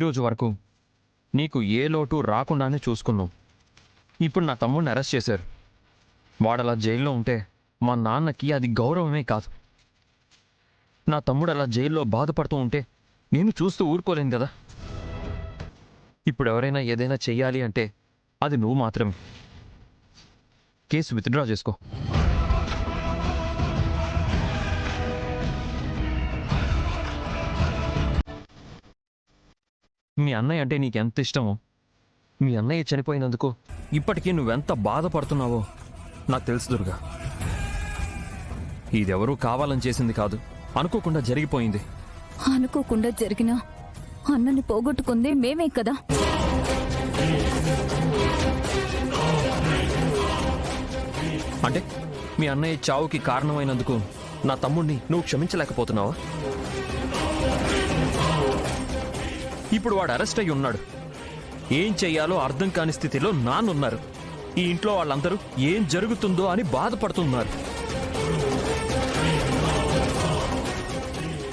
ఈరోజు వరకు నీకు ఏ లోటు రాకుండానే చూసుకున్నావు. ఇప్పుడు నా తమ్ముడిని అరెస్ట్ చేశారు. వాడలా జైల్లో ఉంటే మా నాన్నకి అది గౌరవమే కాదు. నా తమ్ముడు అలా జైల్లో బాధపడుతూ ఉంటే నేను చూస్తూ ఊరుకోలేను కదా. ఇప్పుడు ఎవరైనా ఏదైనా చెయ్యాలి అంటే అది నువ్వు మాత్రమే. కేసు విత్డ్రా చేసుకో. మీ అన్నయ్య అంటే నీకెంత ఇష్టమో, మీ అన్నయ్య చనిపోయినందుకు ఇప్పటికీ నువ్వెంత బాధపడుతున్నావో నాకు తెలుసు దుర్గా. ఇదెవరూ కావాలని చేసింది కాదు, అనుకోకుండా జరిగిపోయింది. అనుకోకుండా జరిగినా అన్నని పోగొట్టుకుందే మేమే కదా. అంటే మీ అన్నయ్య చావుకి కారణమైనందుకు నా తమ్ముడిని నువ్వు క్షమించలేకపోతున్నావా? ఇప్పుడు వాడు అరెస్ట్ అయి ఉన్నాడు. ఏం చెయ్యాలో అర్థం కాని స్థితిలో నాన్నున్నారు. ఈ ఇంట్లో వాళ్ళందరూ ఏం జరుగుతుందో అని బాధపడుతున్నారు.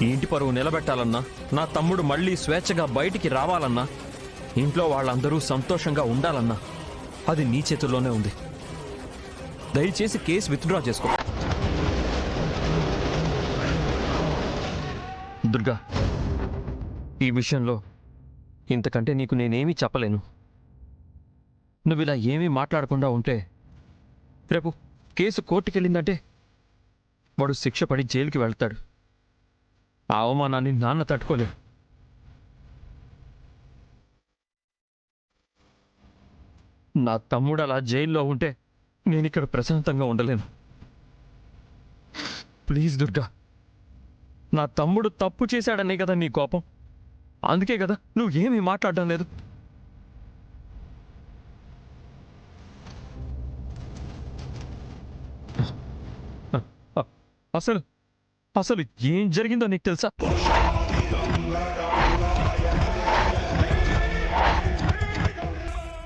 ఈ ఇంటి పరువు నిలబెట్టాలన్నా, నా తమ్ముడు మళ్ళీ స్వేచ్ఛగా బయటికి రావాలన్నా, ఇంట్లో వాళ్ళందరూ సంతోషంగా ఉండాలన్నా అది నీ చేతుల్లోనే ఉంది. దయచేసి కేసు విత్డ్రా చేసుకో. దుర్గా, ఈ విషయంలో ఇంతకంటే నీకు నేనేమీ చెప్పలేను. నువ్వు ఇలా ఏమీ మాట్లాడకుండా ఉంటే రేపు కేసు కోర్టుకెళ్ళిందంటే వాడు శిక్ష పడి జైలుకి వెళ్తాడు. ఆ అవమానాన్ని నాన్న తట్టుకోలేడు. నా తమ్ముడు అలా జైల్లో ఉంటే నేను ఇక్కడ ప్రశాంతంగా ఉండలేను. ప్లీజ్ దుర్గా, నా తమ్ముడు తప్పు చేశాడనే కదా నీ కోపం. అందుకే కదా నువ్వేమీ మాట్లాడడం లేదు. అసలు అసలు ఏం జరిగిందో నీకు తెలుసా?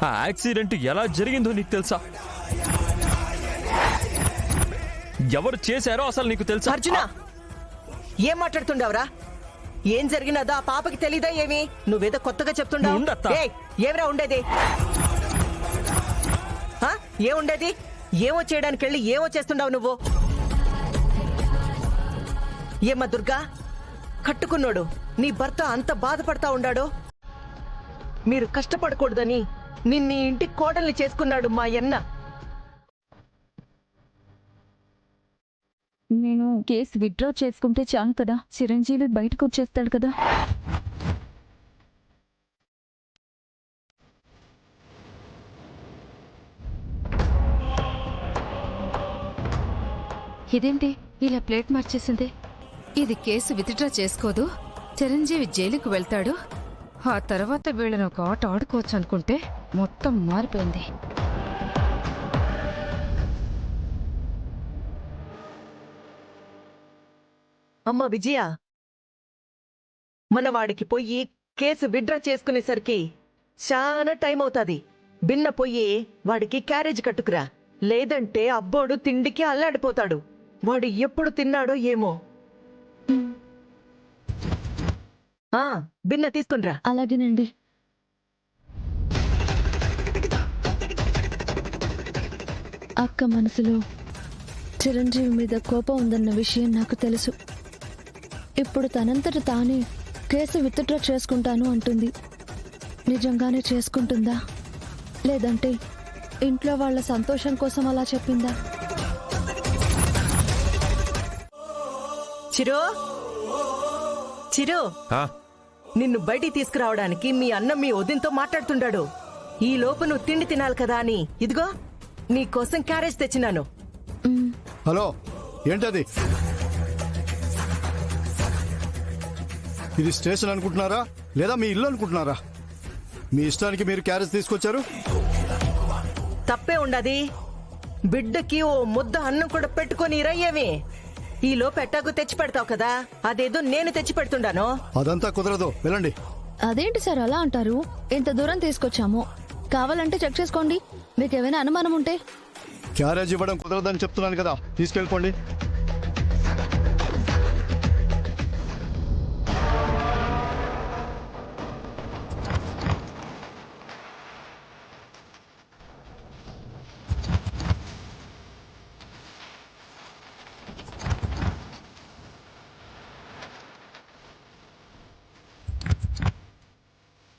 ఆ యాక్సిడెంట్ ఎలా జరిగిందో నీకు తెలుసా? ఎవరు చేశారో అసలు నీకు తెలుసా? అర్జున, ఏం మాట్లాడుతుండవరా? ఏం జరిగినదా ఆ పాపకి తెలీదా ఏమి? నువ్వేదో కొత్తగా చెప్తుండవు. ఏమిరా ఉండేది? ఏముండేది? ఏమో చేయడానికి వెళ్ళి ఏమో చేస్తుండవు నువ్వు. ఏమ్మా దుర్గా, కట్టుకున్నాడు నీ భర్త అంత బాధపడతా ఉండాడు. మీరు కష్టపడకూడదని నిన్ను ఇంటి కోడల్ని చేసుకున్నాడు మా అన్న. నేను కేసు విత్డ్రా చేసుకుంటే చాలు కదా, చిరంజీవి బయటకు వచ్చేస్తాడు కదా. ఇదేంటి ఇలా ప్లేట్ మార్చేసింది? ఇది కేసు విత్డ్రా చేసుకోదు, చిరంజీవి జైలుకు వెళ్తాడు, ఆ తర్వాత వీళ్ళని ఒక ఆట ఆడుకోవచ్చు అనుకుంటే మొత్తం మారిపోయింది. అమ్మ విజయ, మనవాడికి పోయి కేసు విత్డ్రా చేసుకునేసరికి చాలా టైం అవుతుంది. బిన్న పోయి వాడికి క్యారేజ్ కట్టుకురా, లేదంటే అబ్బోడు తిండికి అల్లాడిపోతాడు. వాడు ఎప్పుడు తిన్నాడో ఏమో. బిన్న తీసుకునిరా. అలాగేనండి. అక్క మనసులో చిరంజీవి మీద కోపం ఉందన్న విషయం నాకు తెలుసు. ఇప్పుడు తనంతట తానే కేసు విత్డ్రా చేసుకుంటాను అంటుంది. నిజంగానే చేసుకుంటుందా, లేదంటే ఇంట్లో వాళ్ళ సంతోషం కోసం అలా చెప్పిందా? చిరు, చిరు, నిన్ను బయటికి తీసుకురావడానికి మీ అన్న మీ వదినతో మాట్లాడుతుండాడు. ఈ లోపు నువ్వు తిండి తినాలి కదా అని ఇదిగో నీ కోసం క్యారేజ్ తెచ్చినాను. హలో, ఏంటది? ఇది స్టేషన్ అనుకుంటున్నారా లేదా మీ ఇల్లు అనుకుంటున్నారా? మీ ఇష్టానికి మీరు క్యారేజ్ తీసుకొచ్చారు. తప్పే ఉండది. బిడ్డకి ఓ ముద్ద అన్నం కూడా పెట్టుకొని రయ్యేమి. ఈ లోపు ఎట్టాకు తెచ్చి పెడతావు కదా, అదేదో నేను తెచ్చి పెడుతుండాను. అదంతా కుదరదు, వెళ్ళండి. అదేంటి సార్ అలా అంటారు? ఇంత దూరం తీసుకొచ్చాము, కావాలంటే చెక్ చేసుకోండి. మీకు ఏమైనా అనుమానం ఉంటే. క్యారేజ్ ఇవ్వడం కుదరదని చెప్తున్నాను కదా, తీసుకెళ్ళిపోండి.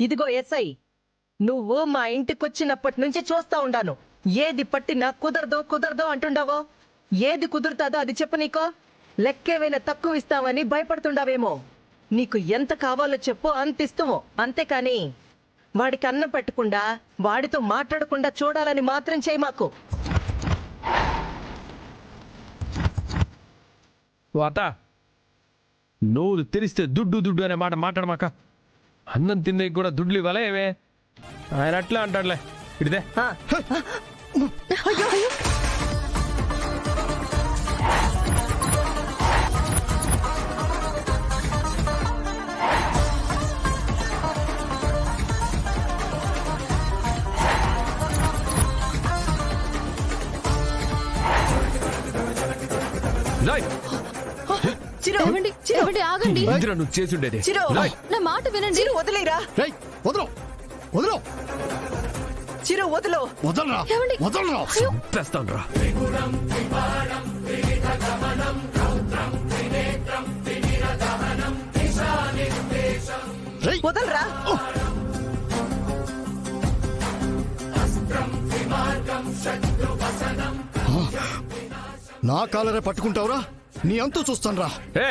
ఇదిగో ఎస్ఐ, నువ్వు మా ఇంటికొచ్చినప్పటి నుంచి చూస్తా ఉండాను. ఏది పట్టినా కుదరదో అంటుండావో. ఏది కుదురుతాదో అది చెప్పు. నీకో లెక్కేమైనా తక్కువ ఇస్తావని భయపడుతుండావేమో. నీకు ఎంత కావాలో చెప్పు, అంత ఇస్తామో. అంతేకాని వాడికి అన్నం పెట్టకుండా వాడితో మాట్లాడకుండా చూడాలని మాత్రం చేయి మాకు. వాత నువ్వు తెరిస్తే దుడ్డు అనే మాట మాట్లాడమాక. అన్నం తిందే కూడా దుడ్లు ఇవ్వాలే ఏమే. ఆయన అట్లా అంటాడులే. ఇడిదే ఆ, రాయ్ చిరు, ఏమండి ఏమండి ఆగండి. ఇందిరా నువ్వు చేసుండేది. చిరు, రాయ్ నా మాట వినండి. చిరు వదిలేరా. రేయ్ వదలు వదలు చిరు వదులు. వదలరా ఏమండి? వదలరా. తెస్తాను రా. రేయ్ వదలరా. నా కాలరే పట్టుకుంటావురా, నీ అంతు చూస్తాను రా. ఏ